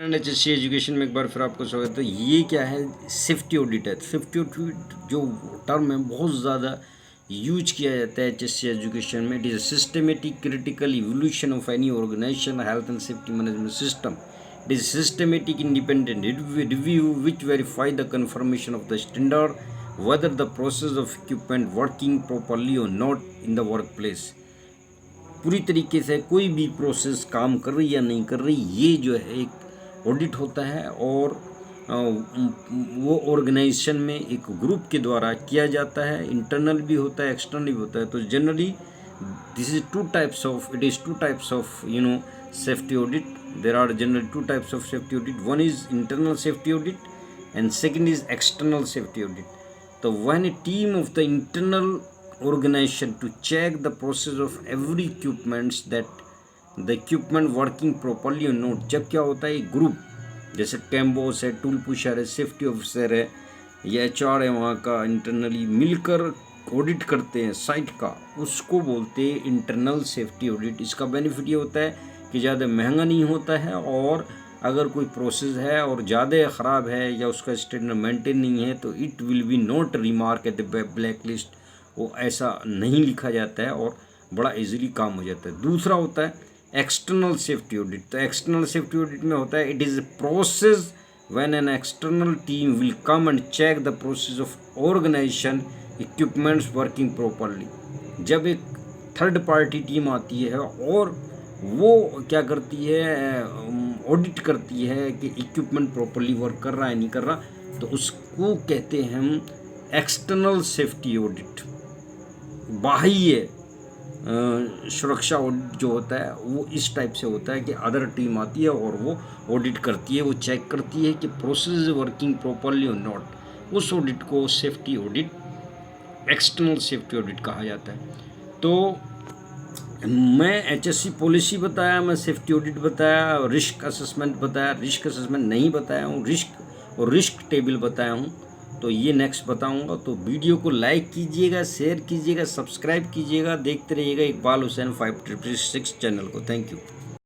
HSC education में एक बार फिर आपको स्वागत है। ये क्या है, सेफ्टी ऑडिट है। सेफ्टी ऑडिट जो टर्म है बहुत ज़्यादा यूज किया जाता है HSC एजुकेशन में। It is a systematic critical evolution of any organisation health and safety management system. It is systematic independent review which verify the confirmation of the standard whether the process of equipment working properly or not in the workplace। पूरी तरीके से कोई भी process काम कर रही या नहीं कर रही, ये जो है एक ऑडिट होता है और वो ऑर्गेनाइजेशन में एक ग्रुप के द्वारा किया जाता है। इंटरनल भी होता है, एक्सटर्नल भी होता है। तो generally this is two types of safety audit. There are generally two types of safety audit. One is internal safety audit and second is external safety audit. तो when a team of the internal organization to check the process of every equipments that the equipment working properly or not। जब क्या होता है, group जैसे कैम्बोस है, tool pusher है, safety officer है या HR है, वहाँ का इंटरनली मिलकर ऑडिट करते हैं साइट का, उसको बोलते हैं इंटरनल सेफ्टी ऑडिट। इसका बेनिफिट ये होता है कि ज़्यादा महंगा नहीं होता है, और अगर कोई प्रोसेस है और ज़्यादा ख़राब है या उसका स्टैंडर्ड मेंटेन नहीं है तो it will be not remark at the black list. वो ऐसा नहीं लिखा जाता है और बड़ा इजीली काम हो जाता है। दूसरा होता है एक्सटर्नल सेफ्टी ऑडिट। तो एक्सटर्नल सेफ्टी ऑडिट में होता है, it is a process when an external team will come and check the process of organisation equipments working properly. जब एक थर्ड पार्टी टीम आती है और वो क्या करती है, ऑडिट करती है कि इक्विपमेंट प्रॉपरली वर्क कर रहा है नहीं कर रहा, तो उसको कहते हैं हम एक्सटर्नल सेफ्टी ऑडिट। बाह्य सुरक्षा ऑडिट जो होता है वो इस टाइप से होता है कि अदर टीम आती है और वो ऑडिट करती है, वो चेक करती है कि प्रोसेस इज वर्किंग प्रॉपरली और नॉट। उस ऑडिट को safety audit, external safety audit कहा जाता है। तो मैं HSC पॉलिसी बताया, मैं सेफ्टी ऑडिट बताया, रिस्क असेसमेंट बताया, रिस्क असेसमेंट नहीं बताया हूँ, रिस्क और रिस्क टेबल बताया हूँ। तो ये नेक्स्ट बताऊंगा। तो वीडियो को लाइक कीजिएगा, शेयर कीजिएगा, सब्सक्राइब कीजिएगा, देखते रहिएगा इकबाल हुसैन 5336 चैनल को। Thank you.